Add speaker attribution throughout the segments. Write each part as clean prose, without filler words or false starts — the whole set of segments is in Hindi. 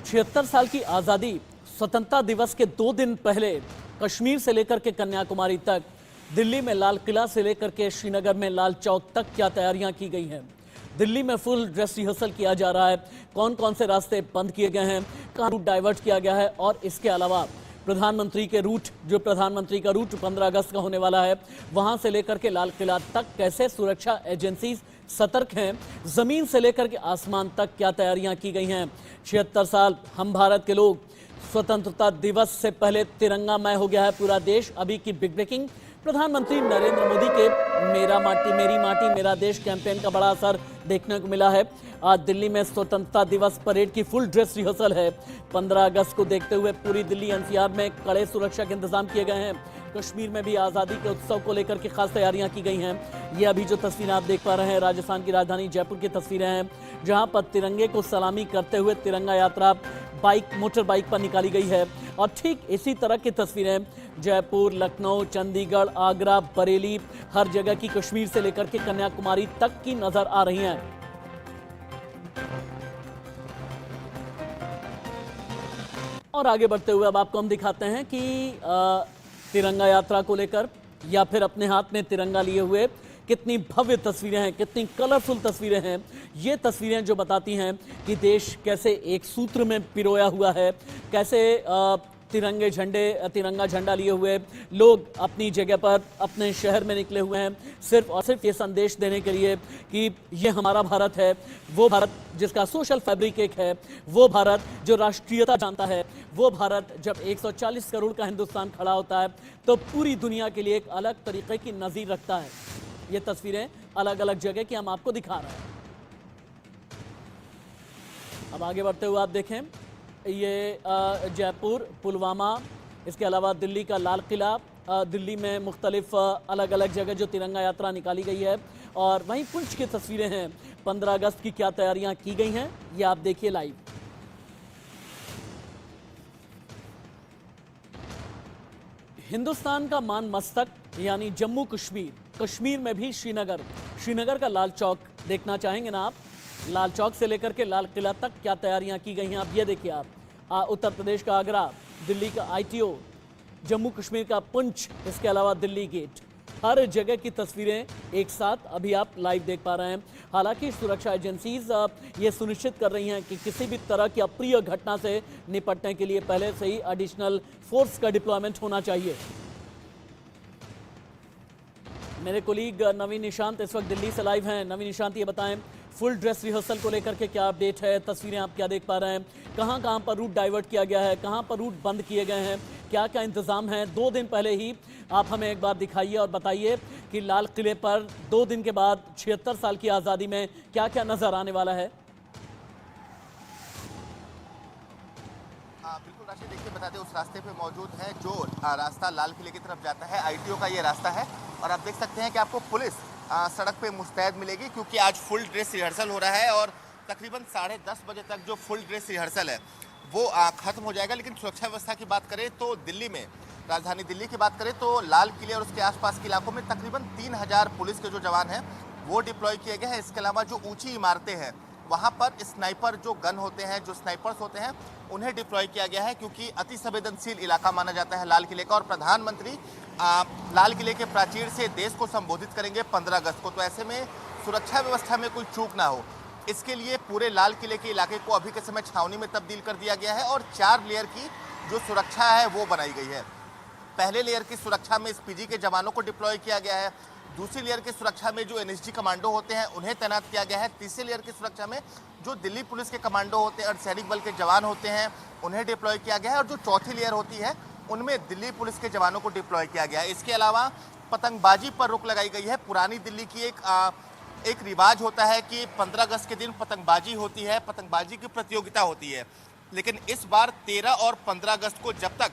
Speaker 1: 76 साल की आजादी स्वतंत्रता दिवस के 2 दिन पहले कश्मीर से लेकर के कन्याकुमारी तक, दिल्ली में लाल किला से लेकर के श्रीनगर में लाल चौक तक क्या तैयारियां की गई हैं। दिल्ली में फुल ड्रेस रिहर्सल किया जा रहा है। कौन कौन से रास्ते बंद किए गए हैं, कहां रूट डाइवर्ट किया गया है और इसके अलावा प्रधानमंत्री का रूट 15 अगस्त का होने वाला है, वहां से लेकर के लाल किला तक कैसे सुरक्षा एजेंसी सतर्क हैं, जमीन से लेकर के आसमान तक क्या तैयारियां की गई हैं। 76 साल हम भारत के लोग, स्वतंत्रता दिवस से पहले तिरंगामय हो गया है पूरा देश। अभी की बिग ब्रेकिंग, प्रधानमंत्री नरेंद्र मोदी के मेरा माटी मेरी माटी मेरा देश कैंपेन का बड़ा असर देखने को मिला है। आज दिल्ली में स्वतंत्रता दिवस परेड की फुल ड्रेस रिहर्सल है। 15 अगस्त को देखते हुए पूरी दिल्ली एनसीआर में कड़े सुरक्षा के इंतजाम किए गए हैं। कश्मीर में भी आज़ादी के उत्सव को लेकर के खास तैयारियां की गई हैं। ये अभी जो तस्वीरें आप देख पा रहे हैं, राजस्थान की राजधानी जयपुर की तस्वीरें हैं, जहां पर तिरंगे को सलामी करते हुए तिरंगा यात्रा मोटर बाइक पर निकाली गई है। और ठीक इसी तरह की तस्वीरें जयपुर, लखनऊ, चंडीगढ़, आगरा, बरेली, हर जगह की कश्मीर से लेकर के कन्याकुमारी तक की नजर आ रही हैं। और आगे बढ़ते हुए अब आपको हम दिखाते हैं कि तिरंगा यात्रा को लेकर या फिर अपने हाथ में तिरंगा लिए हुए कितनी भव्य तस्वीरें हैं, कितनी कलरफुल तस्वीरें हैं। ये तस्वीरें जो बताती हैं कि देश कैसे एक सूत्र में पिरोया हुआ है, कैसे तिरंगा झंडा लिए हुए लोग अपनी जगह पर अपने शहर में निकले हुए हैं, सिर्फ और सिर्फ ये संदेश देने के लिए कि ये हमारा भारत है, वो भारत जिसका सोशल फैब्रिक एक है, वो भारत जो राष्ट्रीयता जानता है, वो भारत जब 140 करोड़ का हिंदुस्तान खड़ा होता है तो पूरी दुनिया के लिए एक अलग तरीके की नज़ीर रखता है। ये तस्वीरें अलग अलग जगह की हम आपको दिखा रहे हैं। अब आगे बढ़ते हुए आप देखें, ये जयपुर, पुलवामा, इसके अलावा दिल्ली का लाल किला, दिल्ली में मुख्तलिफ अलग अलग जगह जो तिरंगा यात्रा निकाली गई है। और वहीं पुंछ की तस्वीरें हैं, 15 अगस्त की क्या तैयारियां की गई हैं, ये आप देखिए लाइव। हिंदुस्तान का मान मस्तक यानी जम्मू कश्मीर, कश्मीर में भी श्रीनगर का लाल चौक देखना चाहेंगे ना आप। लाल चौक से लेकर के लाल किला तक क्या तैयारियां की गई हैं, आप ये देखिए। आप उत्तर प्रदेश का आगरा, दिल्ली का आईटीओ, जम्मू कश्मीर का पुंछ, इसके अलावा दिल्ली गेट, हर जगह की तस्वीरें एक साथ अभी आप लाइव देख पा रहे हैं। हालांकि सुरक्षा एजेंसीज ये सुनिश्चित कर रही हैं कि किसी भी तरह की अप्रिय घटना से निपटने के लिए पहले से ही एडिशनल फोर्स का डिप्लॉयमेंट होना चाहिए। मेरे कोलीग नवीन निशांत इस वक्त दिल्ली से लाइव हैं। नवीन निशांत, ये बताएं फुल ड्रेस रिहर्सल को लेकर के क्या अपडेट है, तस्वीरें आप क्या देख पा रहे हैं, कहां कहां पर रूट डाइवर्ट किया गया है, कहां पर रूट बंद किए गए हैं, क्या क्या इंतजाम है। 2 दिन पहले ही आप हमें एक बार दिखाइए और बताइए कि लाल किले पर 2 दिन के बाद 76 साल की आज़ादी में क्या क्या नजर आने वाला है।
Speaker 2: बिल्कुल राशि, देखिए बता दें उस रास्ते पे मौजूद है जो रास्ता लाल किले की तरफ जाता है, आईटीओ का ये रास्ता है। और आप देख सकते हैं कि आपको पुलिस सड़क पे मुस्तैद मिलेगी, क्योंकि आज फुल ड्रेस रिहर्सल हो रहा है और तकरीबन 10:30 बजे तक जो फुल ड्रेस रिहर्सल है वो खत्म हो जाएगा। लेकिन सुरक्षा व्यवस्था की बात करें तो दिल्ली में, राजधानी दिल्ली की बात करें तो लाल किले और उसके आसपास के इलाकों में तकरीबन 3000 पुलिस के जो जवान हैं वो डिप्लॉय किए गए हैं। इसके अलावा जो ऊंची इमारतें हैं वहाँ पर स्नाइपर जो गन होते हैं, जो स्नाइपर्स होते हैं, उन्हें डिप्लॉय किया गया है, क्योंकि अति संवेदनशील इलाका माना जाता है लाल किले का। और प्रधानमंत्री लाल किले के प्राचीर से देश को संबोधित करेंगे 15 अगस्त को, तो ऐसे में सुरक्षा व्यवस्था में कोई चूक ना हो, इसके लिए पूरे लाल किले के इलाके को अभी के समय छावनी में तब्दील कर दिया गया है और 4 लेयर की जो सुरक्षा है वो बनाई गई है। पहले लेयर की सुरक्षा में एसपीजी के जवानों को डिप्लॉय किया गया है, दूसरी लेयर की सुरक्षा में जो एनएसजी कमांडो होते हैं उन्हें तैनात किया गया है, तीसरी लेयर की सुरक्षा में जो दिल्ली पुलिस के कमांडो होते हैं, अर्धसैनिक बल के जवान होते हैं, उन्हें डिप्लॉय किया गया है, और जो चौथी लेयर होती है उनमें दिल्ली पुलिस के जवानों को डिप्लॉय किया गया है। इसके अलावा पतंगबाजी पर रोक लगाई गई है। पुरानी दिल्ली की एक रिवाज होता है कि 15 अगस्त के दिन पतंगबाजी होती है, पतंगबाजी की प्रतियोगिता होती है, लेकिन इस बार 13 और 15 अगस्त को जब तक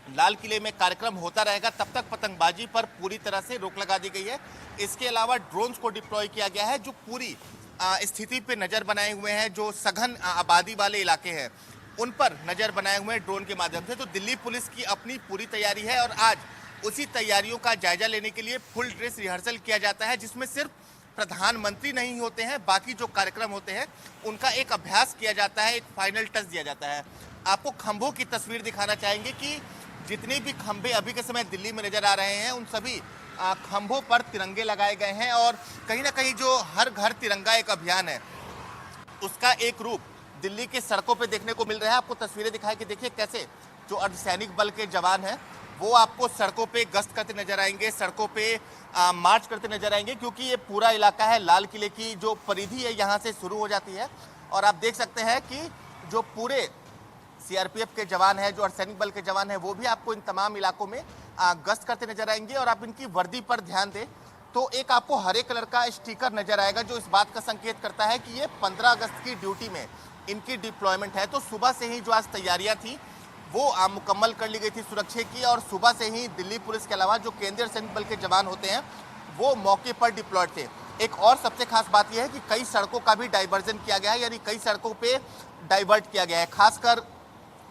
Speaker 2: लाल किले में कार्यक्रम होता रहेगा तब तक पतंगबाजी पर पूरी तरह से रोक लगा दी गई है। इसके अलावा ड्रोन्स को डिप्लॉय किया गया है, जो पूरी स्थिति पे नज़र बनाए हुए हैं, जो सघन आबादी वाले इलाके हैं उन पर नज़र बनाए हुए हैं ड्रोन के माध्यम से। तो दिल्ली पुलिस की अपनी पूरी तैयारी है और आज उसी तैयारियों का जायजा लेने के लिए फुल ड्रेस रिहर्सल किया जाता है, जिसमें सिर्फ प्रधानमंत्री नहीं होते हैं, बाकी जो कार्यक्रम होते हैं उनका एक अभ्यास किया जाता है, एक फाइनल टच दिया जाता है। आपको खंभों की तस्वीर दिखाना चाहेंगे कि जितने भी खंभे अभी के समय दिल्ली में नजर आ रहे हैं उन सभी खंभों पर तिरंगे लगाए गए हैं और कहीं ना कहीं जो हर घर तिरंगा एक अभियान है उसका एक रूप दिल्ली के सड़कों पे देखने को मिल रहा है। आपको तस्वीरें दिखाई कि देखिए कैसे जो अर्धसैनिक बल के जवान हैं वो आपको सड़कों पे गश्त करते नजर आएंगे, सड़कों पे मार्च करते नजर आएंगे, क्योंकि ये पूरा इलाका है लाल किले की जो परिधि है यहाँ से शुरू हो जाती है। और आप देख सकते हैं कि जो पूरे सीआरपीएफ के जवान हैं, जो अर्धसैनिक बल के जवान हैं, वो भी आपको इन तमाम इलाकों में गश्त करते नजर आएंगे। और आप इनकी वर्दी पर ध्यान दें तो एक आपको हरे कलर का स्टिकर नजर आएगा जो इस बात का संकेत करता है कि ये 15 अगस्त की ड्यूटी में इनकी डिप्लॉयमेंट है। तो सुबह से ही जो आज तैयारियां थी वो मुकम्मल कर ली गई थी सुरक्षा की, और सुबह से ही दिल्ली पुलिस के अलावा जो केंद्रीय अर्धसैनिक बल के जवान होते हैं वो मौके पर डिप्लॉयड थे। एक और सबसे खास बात यह है कि कई सड़कों का भी डाइवर्जन किया गया है, यानी कई सड़कों पे डाइवर्ट किया गया है। खासकर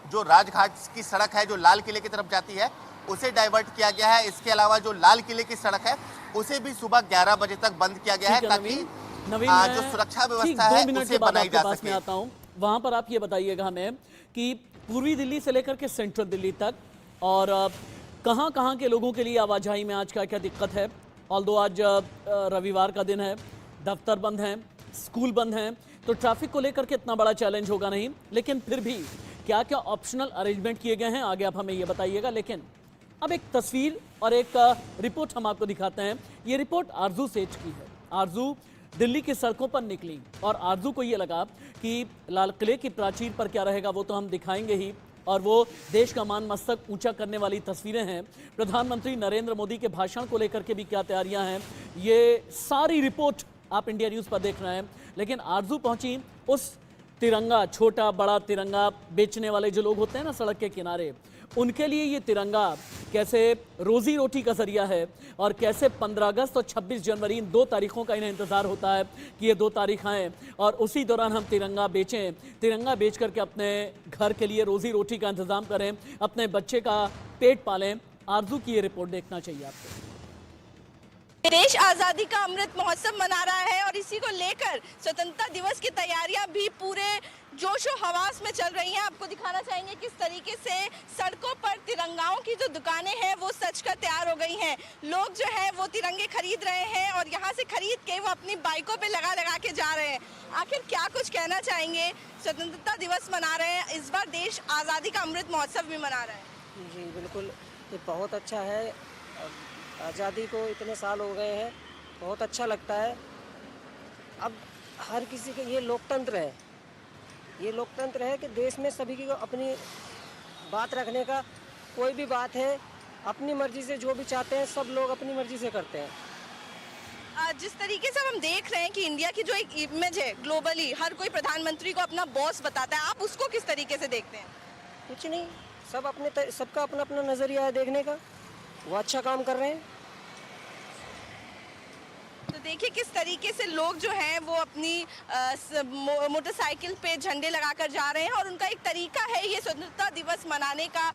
Speaker 2: जो राजघाट की सड़क है जो लाल किले की तरफ जाती है उसे डाइवर्ट किया गया है। इसके अलावा जो लाल किले की सड़क है उसे भी सुबह 11 बजे तक बंद किया गया है ताकि जो सुरक्षा व्यवस्था है उसे बनाई जा सके।
Speaker 1: आता हूं वहां पर आप ये बताइएगा हमें कि पूर्वी दिल्ली से लेकर के सेंट्रल दिल्ली तक और कहां के लोगों के लिए आवाजाही में आज क्या दिक्कत है। ऑल्दो आज रविवार का दिन है, दफ्तर बंद हैं, स्कूल बंद हैं, तो ट्रैफिक को लेकर के इतना बड़ा चैलेंज होगा नहीं, लेकिन फिर भी क्या क्या ऑप्शनल अरेंजमेंट किए गए हैं आगे आप हमें ये बताइएगा। लेकिन अब एक तस्वीर और एक रिपोर्ट हम आपको दिखाते हैं। ये रिपोर्ट आरजू सेठ की है। आरजू दिल्ली की सड़कों पर निकली और आरजू को ये लगा कि लाल किले की प्राचीर पर क्या रहेगा वो तो हम दिखाएंगे ही, और वो देश का मान मस्तक ऊंचा करने वाली तस्वीरें हैं। प्रधानमंत्री नरेंद्र मोदी के भाषण को लेकर के भी क्या तैयारियां हैं, ये सारी रिपोर्ट आप इंडिया न्यूज़ पर देख रहे हैं। लेकिन आरजू पहुंची उस तिरंगा, छोटा बड़ा तिरंगा बेचने वाले जो लोग होते हैं ना सड़क के किनारे, उनके लिए ये तिरंगा कैसे रोजी रोटी का जरिया है और कैसे 15 अगस्त और 26 जनवरी इन 2 तारीखों का इन्हें इंतजार होता है कि ये 2 तारीख आएँ और उसी दौरान हम तिरंगा बेचें, तिरंगा बेच करके अपने घर के लिए रोजी रोटी का इंतजाम करें, अपने बच्चे का पेट पालें। आरजू की ये रिपोर्ट देखना चाहिए आपको।
Speaker 3: देश आजादी का अमृत महोत्सव मना रहा है और इसी को लेकर स्वतंत्रता दिवस की तैयारियां भी पूरे जोशो हवास में चल रही हैं। आपको दिखाना चाहेंगे किस तरीके से सड़कों पर तिरंगाओं की जो दुकानें हैं वो सज कर तैयार हो गई हैं। लोग जो है वो तिरंगे खरीद रहे हैं और यहाँ से खरीद के वो अपनी बाइकों पे लगा के जा रहे हैं। आखिर क्या कुछ कहना चाहेंगे, स्वतंत्रता दिवस मना रहे हैं, इस बार देश आज़ादी का अमृत महोत्सव भी मना रहा है।
Speaker 4: जी बिल्कुल, ये बहुत अच्छा है। आज़ादी को इतने साल हो गए हैं, बहुत अच्छा लगता है। अब हर किसी के ये लोकतंत्र है, ये लोकतंत्र है कि देश में सभी को अपनी बात रखने का, कोई भी बात है अपनी मर्जी से जो भी चाहते हैं सब लोग अपनी मर्जी से करते हैं।
Speaker 3: जिस तरीके से हम देख रहे हैं कि इंडिया की जो एक इमेज है ग्लोबली, हर कोई प्रधानमंत्री को अपना बॉस बताता है, आप उसको किस तरीके से देखते हैं?
Speaker 4: कुछ नहीं, सबका अपना अपना नज़रिया है देखने का, वो अच्छा काम कर रहे हैं।
Speaker 3: तो देखिए किस तरीके से लोग जो हैं वो अपनी मोटरसाइकिल पे झंडे लगाकर जा रहे हैं और उनका एक तरीका है ये स्वतंत्रता दिवस मनाने का।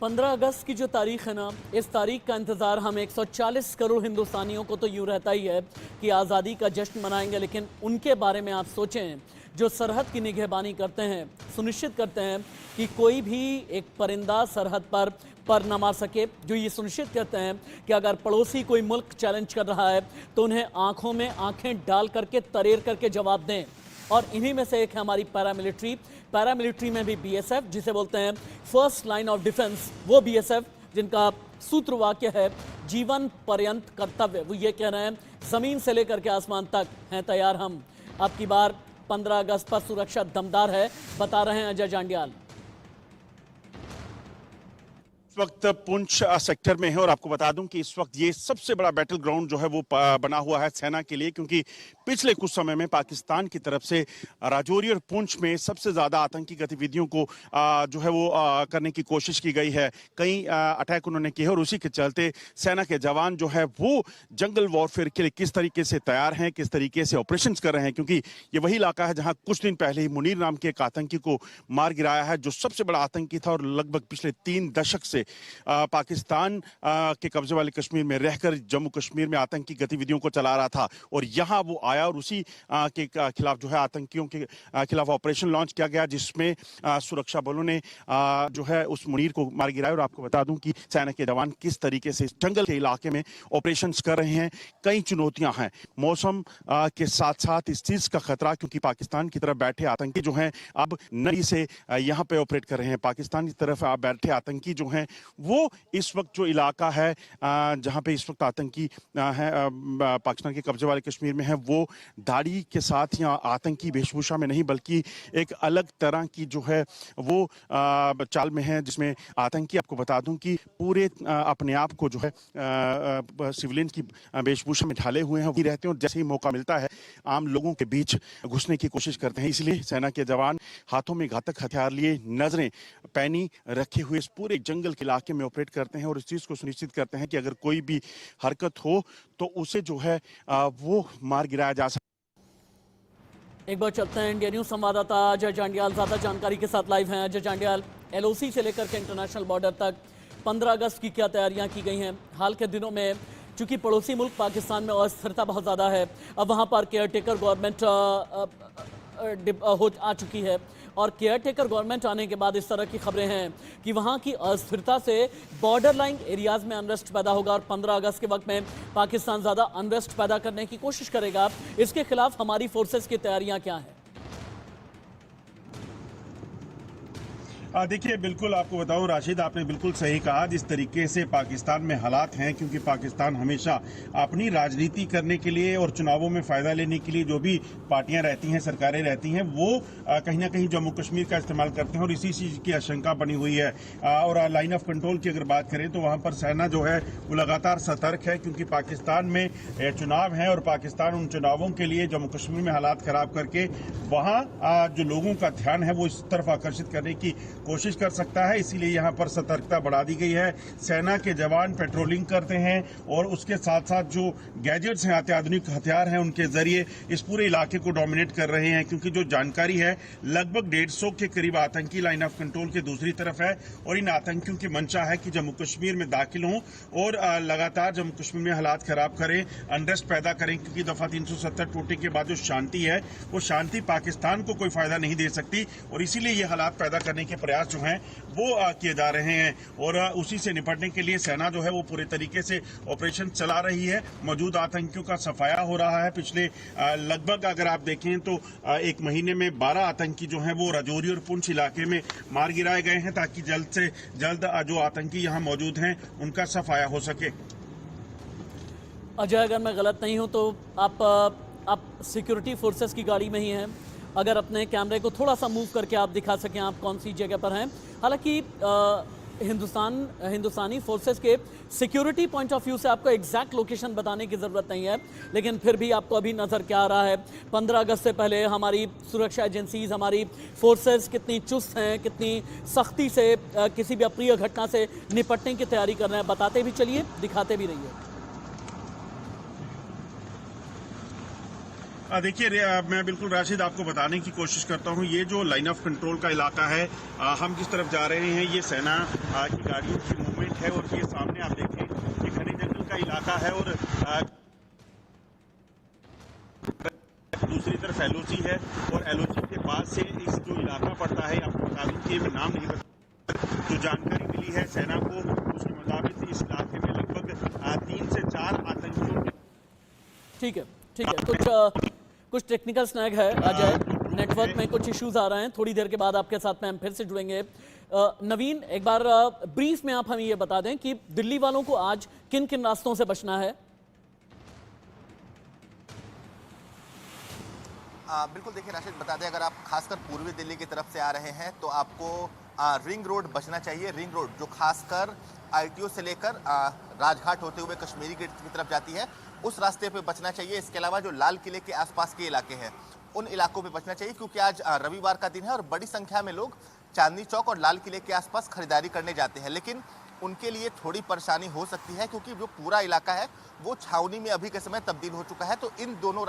Speaker 1: 15 अगस्त की जो तारीख है ना, इस तारीख का इंतज़ार हम 140 करोड़ हिंदुस्तानियों को तो यूँ रहता ही है कि आज़ादी का जश्न मनाएंगे, लेकिन उनके बारे में आप सोचें जो सरहद की निगहबानी करते हैं, सुनिश्चित करते हैं कि कोई भी एक परिंदा सरहद पर न मार सके, जो ये सुनिश्चित करते हैं कि अगर पड़ोसी कोई मुल्क चैलेंज कर रहा है तो उन्हें आंखों में आंखें डाल करके तरेर करके जवाब दें। और इन्हीं में से एक है हमारी पैरामिलिट्री में भी बीएसएफ, जिसे बोलते हैं फर्स्ट लाइन ऑफ डिफेंस, वो बीएसएफ जिनका सूत्र वाक्य है जीवन पर्यंत कर्तव्य। वो ये कह रहे हैं जमीन से लेकर के आसमान तक हैं तैयार हम। अब की बार 15 अगस्त पर सुरक्षा दमदार है, बता रहे हैं अजय जांडियाल।
Speaker 5: इस वक्त पुंछ सेक्टर में है और आपको बता दूं कि इस वक्त ये सबसे बड़ा बैटल ग्राउंड जो है वो बना हुआ है सेना के लिए, क्योंकि पिछले कुछ समय में पाकिस्तान की तरफ से राजौरी और पुंछ में सबसे ज़्यादा आतंकी गतिविधियों को जो है वो करने की कोशिश की गई है। कई अटैक उन्होंने किए और उसी के चलते सेना के जवान जो है वो जंगल वॉरफेयर के लिए किस तरीके से तैयार हैं, किस तरीके से ऑपरेशन कर रहे हैं, क्योंकि ये वही इलाका है जहाँ कुछ दिन पहले ही मुनीर नाम के एक आतंकी को मार गिराया है, जो सबसे बड़ा आतंकी था और लगभग पिछले 3 दशक से से पाकिस्तान के कब्जे वाले कश्मीर में रहकर जम्मू कश्मीर में आतंकी गतिविधियों को चला रहा था और यहाँ वो आया और उसी के खिलाफ जो है आतंकियों के खिलाफ ऑपरेशन लॉन्च किया गया, जिसमें सुरक्षा बलों ने जो है उस मुनीर को मार गिराया। और आपको बता दूं कि सेना के जवान किस तरीके से जंगल के इलाके में ऑपरेशंस कर रहे हैं। कई चुनौतियां हैं मौसम के साथ साथ इस चीज का खतरा, क्योंकि पाकिस्तान की तरफ बैठे आतंकी जो हैं अब नई से यहाँ पे ऑपरेट कर रहे हैं। पाकिस्तान की तरफ बैठे आतंकी जो हैं वो इस वक्त जो इलाका है जहाँ पे इस वक्त आतंकी है पाकिस्तान के कब्जे वाले कश्मीर में है, वो दाढ़ी के साथ या आतंकी वेशभूषा में नहीं बल्कि एक अलग तरह की जो है वो चाल में है, जिसमें आतंकी आपको बता दूं कि पूरे अपने आप को जो है सिविलियन की वेशभूषा में ढाले हुए हैं, वही रहते हैं और जैसे ही मौका मिलता है आम लोगों के बीच घुसने की कोशिश करते हैं। इसलिए सेना के जवान हाथों में घातक हथियार लिए नजरें पैनी रखे हुए इस पूरे जंगल के इलाके में ऑपरेट करते हैं और इस चीज को सुनिश्चित करते हैं कि अगर कोई भी हरकत हो तो उसे जो है वो मार गिराया जा सके।
Speaker 1: एक बार चलते हैं इंडिया न्यूज संवाददाता अजय जांडियाल ज्यादा जानकारी के साथ लाइव हैं। अजय जांडियाल, एलओसी से लेकर के इंटरनेशनल बॉर्डर तक 15 अगस्त की क्या तैयारियां की गई हैं? हाल के दिनों में चूंकि पड़ोसी मुल्क पाकिस्तान में अस्थिरता बहुत ज़्यादा है, अब वहाँ पर केयरटेकर गवर्नमेंट आ चुकी है और केयरटेकर गवर्नमेंट आने के बाद इस तरह की खबरें हैं कि वहाँ की अस्थिरता से बॉर्डर लाइन एरियाज में अनरेस्ट पैदा होगा और 15 अगस्त के वक्त में पाकिस्तान ज़्यादा अनरेस्ट पैदा करने की कोशिश करेगा। इसके खिलाफ हमारी फोर्सेस की तैयारियां क्या हैं?
Speaker 5: देखिए, बिल्कुल आपको बताऊं राशिद, आपने बिल्कुल सही कहा। जिस तरीके से पाकिस्तान में हालात हैं, क्योंकि पाकिस्तान हमेशा अपनी राजनीति करने के लिए और चुनावों में फायदा लेने के लिए जो भी पार्टियां रहती हैं, सरकारें रहती हैं, वो कहीं ना कहीं जम्मू कश्मीर का इस्तेमाल करते हैं और इसी चीज की आशंका बनी हुई है। और लाइन ऑफ कंट्रोल की अगर बात करें तो वहां पर सेना जो है वो लगातार सतर्क है, क्योंकि पाकिस्तान में चुनाव है और पाकिस्तान उन चुनावों के लिए जम्मू कश्मीर में हालात खराब करके वहां जो लोगों का ध्यान है वो इस तरफ आकर्षित करने की कोशिश कर सकता है। इसीलिए यहां पर सतर्कता बढ़ा दी गई है। सेना के जवान पेट्रोलिंग करते हैं और उसके साथ साथ जो गैजेट्स हैं, अत्याधुनिक हथियार हैं, उनके जरिए इस पूरे इलाके को डोमिनेट कर रहे हैं, क्योंकि जो जानकारी है लगभग 150 के करीब आतंकी लाइन ऑफ कंट्रोल के दूसरी तरफ है और इन आतंकियों की मंशा है कि जम्मू कश्मीर में दाखिल हों और लगातार जम्मू कश्मीर में हालात खराब करें, अनरेस्ट पैदा करें, क्योंकि दफा 370 टूटने के बाद जो शांति है वो शांति पाकिस्तान को कोई फायदा नहीं दे सकती और इसीलिए ये हालात पैदा करने के प्रयास जो हैं वो किए जा रहे हैं और उसी से निपटने के लिए सेना जो है वो पूरे तरीके से ऑपरेशन चला रही है। मौजूद आतंकियों का सफाया हो रहा है। पिछले लगभग अगर आप देखें तो एक महीने में 12 आतंकी जो हैं वो राजौरी और पुंछ इलाके में मार गिराए गए हैं, ताकि जल्द से जल्द जो आतंकी यहाँ मौजूद हैं उनका सफाया हो सके।
Speaker 1: अजय, अगर मैं गलत नहीं हूं तो आप सिक्योरिटी फोर्सेस की गाड़ी में ही हैं। अगर अपने कैमरे को थोड़ा सा मूव करके आप दिखा सकें आप कौन सी जगह पर हैं। हालांकि हिंदुस्तानी फोर्सेस के सिक्योरिटी पॉइंट ऑफ व्यू से आपको एग्जैक्ट लोकेशन बताने की ज़रूरत नहीं है, लेकिन फिर भी आपको अभी नज़र क्या आ रहा है? 15 अगस्त से पहले हमारी सुरक्षा एजेंसीज, हमारी फोर्सेस कितनी चुस्त हैं, कितनी सख्ती से किसी भी अप्रिय घटना से निपटने की तैयारी कर रहे हैं, बताते भी चलिए, दिखाते भी रहिए।
Speaker 5: देखिए, मैं बिल्कुल राशिद आपको बताने की कोशिश करता हूं। ये जो लाइन ऑफ कंट्रोल का इलाका है, हम जिस तरफ जा रहे हैं ये सेना की गाड़ियों की मूवमेंट है और ये सामने आप देखें ये घने जंगल का इलाका है और दूसरी तरफ एलओसी है और एलओसी के पास से इस जो इलाका पड़ता है, आपको बता दूं कि नाम नहीं पता, जो जानकारी मिली है सेना को उसके मुताबिक इस इलाके में लगभग 3 से 4 आतंकियों।
Speaker 1: ठीक है, कुछ टेक्निकल स्नैग है अजय, नेटवर्क में कुछ इश्यूज आ रहे हैं। थोड़ी देर के बाद आपके साथ में हम फिर से जुड़ेंगे। नवीन, एक बार ब्रीफ में आप हमें ये बता दें कि दिल्ली वालों को आज किन किन रास्तों से बचना है?
Speaker 2: बिल्कुल, देखिए राशिद, बता दें अगर आप खासकर पूर्वी दिल्ली की तरफ से आ रहे हैं तो आपको रिंग रोड बचना चाहिए। रिंग रोड जो खासकर आईटीओ से लेकर राजघाट होते हुए कश्मीरी गेट की तरफ जाती है, उस रास्ते पे बचना चाहिए। इसके अलावा जो लाल किले के आसपास के इलाके हैं उन इलाकों पे बचना चाहिए, क्योंकि आज रविवार का दिन है और बड़ी संख्या में लोग चांदनी चौक और लाल किले के आसपास खरीदारी करने जाते हैं, लेकिन उनके लिए थोड़ी परेशानी हो सकती है क्योंकि जो पूरा इलाका है वो छावनी में अभी के समय तब्दील हो चुका है। तो इन दोनों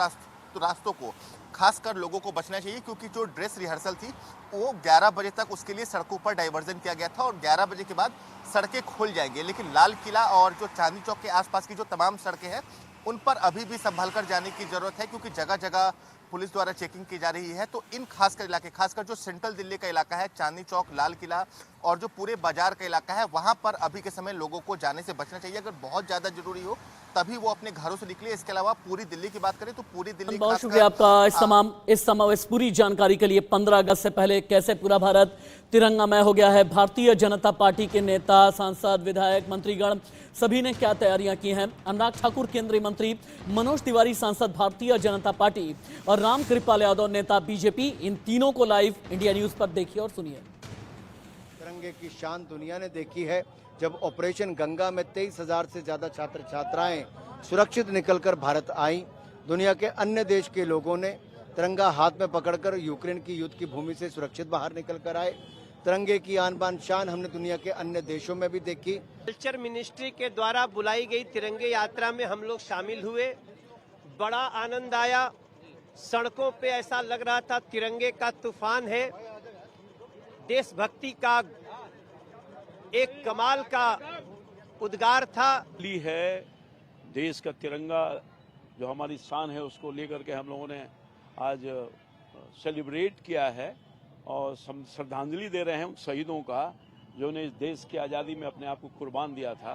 Speaker 2: रास्तों को खासकर लोगों को बचना चाहिए, क्योंकि जो ड्रेस रिहर्सल थी वो 11 बजे तक उसके लिए सड़कों पर डाइवर्जन किया गया था और 11 बजे के बाद सड़कें खुल जाएंगी। लेकिन लाल किला और जो चांदनी चौक के आसपास की जो तमाम सड़कें हैं उन पर अभी भी संभल कर जाने की जरूरत है, क्योंकि जगह जगह पुलिस द्वारा चेकिंग की जा रही है। तो इन खासकर इलाके, खासकर जो सेंट्रल दिल्ली का इलाका है, चांदनी चौक, लाल किला और जो पूरे बाजार का इलाका है, वहां पर अभी के समय लोगों को जाने से बचना चाहिए। अगर बहुत ज्यादा जरूरी हो तभी वो अपने घरों से निकले। इसके अलावा पूरी दिल्ली की बात करें तो पूरी दिल्ली,
Speaker 1: बहुत शुक्रिया आपका इस पूरी जानकारी के लिए। 15 अगस्त से पहले कैसे पूरा भारत तिरंगामय हो गया है, भारतीय जनता पार्टी के नेता, सांसद, विधायक, मंत्रीगण सभी ने क्या तैयारियां की हैं। अनुराग ठाकुर केंद्रीय मंत्री, मनोज तिवारी सांसद भारतीय जनता पार्टी और राम कृपाल यादव नेता बीजेपी, इन तीनों को लाइव इंडिया न्यूज पर देखिए और सुनिए।
Speaker 6: तिरंगे की शान दुनिया ने देखी है जब ऑपरेशन गंगा में 23,000 से ज्यादा छात्र छात्राएं सुरक्षित निकलकर भारत आई। दुनिया के अन्य देश के लोगों ने तिरंगा हाथ में पकड़कर यूक्रेन की युद्ध की भूमि से सुरक्षित बाहर निकल कर आए। तिरंगे की आन बान शान हमने दुनिया के अन्य देशों में भी देखी।
Speaker 7: कल्चर मिनिस्ट्री के द्वारा बुलाई गई तिरंगे यात्रा में हम लोग शामिल हुए, बड़ा आनंद आया। सड़कों पे ऐसा लग रहा था तिरंगे का तूफान है। देशभक्ति का एक कमाल का उद्गार था।
Speaker 8: दिल्ली है, देश का तिरंगा जो हमारी शान है उसको लेकर के हम लोगों ने आज सेलिब्रेट किया है और श्रद्धांजलि दे रहे हैं उन शहीदों का जो ने इस देश की आज़ादी में अपने आप को कुर्बान दिया था।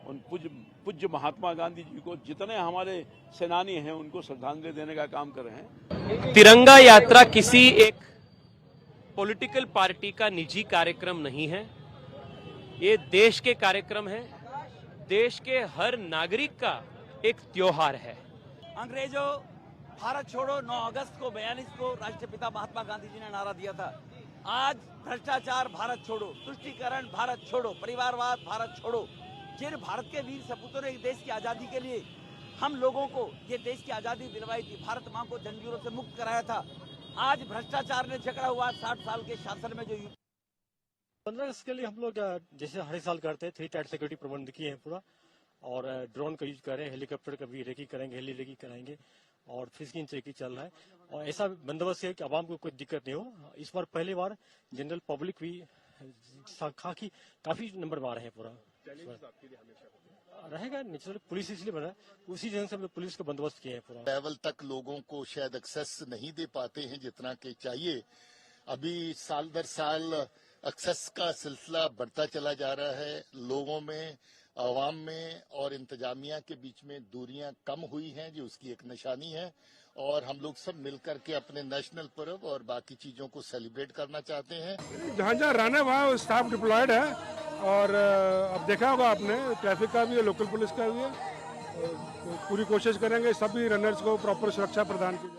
Speaker 8: उन पूज्य महात्मा गांधी जी को, जितने हमारे सेनानी हैं उनको श्रद्धांजलि देने का काम कर रहे हैं।
Speaker 7: तिरंगा यात्रा किसी एक पॉलिटिकल पार्टी का निजी कार्यक्रम नहीं है, ये देश के कार्यक्रम है, देश के हर नागरिक का एक त्योहार है।
Speaker 9: अंग्रेजों भारत छोड़ो 9 अगस्त को 42 को राष्ट्रपिता महात्मा गांधी जी ने नारा दिया था। आज भ्रष्टाचार भारत छोड़ो, तुष्टीकरण भारत छोड़ो, परिवारवाद भारत छोड़ो। जिन भारत के वीर सपूतों ने देश की आजादी के लिए हम लोगों को ये देश की आजादी दिलवाई थी, भारत मां को जंजीरों से मुक्त कराया था, आज भ्रष्टाचार ने जकड़ा हुआ 60 साल के शासन में जो
Speaker 10: 15 अगस्त के लिए हम लोग जैसे हर साल करते हैं 3 टायर सिक्योरिटी प्रबंध किए हैं पूरा, और ड्रोन का यूज कर रहे हैं, हेलीकॉप्टर का भी रेकी करेंगे, हेली रेकी कराएंगे और फिशिंग चेकिंग चल रहा है। और ऐसा बंदोबस्त है कि आवाम को कोई दिक्कत नहीं हो। इस बार पहली बार जनरल पब्लिक भी काफी नंबर में आ रहे हैं। पूरा रहेगा नेचुरल, पुलिस इसलिए बना है, उसी ढंग से हम पुलिस का बंदोबस्त किए हैं पूरा।
Speaker 11: लेवल तक लोगों को शायद एक्सेस नहीं दे पाते हैं जितना कि चाहिए। अभी साल दर साल एक्सेस का सिलसिला बढ़ता चला जा रहा है। लोगों में, आवाम में और इंतजामिया के बीच में दूरियां कम हुई हैं, जो उसकी एक निशानी है। और हम लोग सब मिलकर के अपने नेशनल पर्व और बाकी चीजों को सेलिब्रेट करना चाहते हैं।
Speaker 12: जहाँ जहाँ रहना है वहाँ स्टाफ डिप्लॉयड है, और अब देखा होगा आपने ट्रैफिक का भी है, लोकल पुलिस का भी है। पूरी कोशिश करेंगे सभी रनर्स को प्रॉपर सुरक्षा प्रदान की जाए।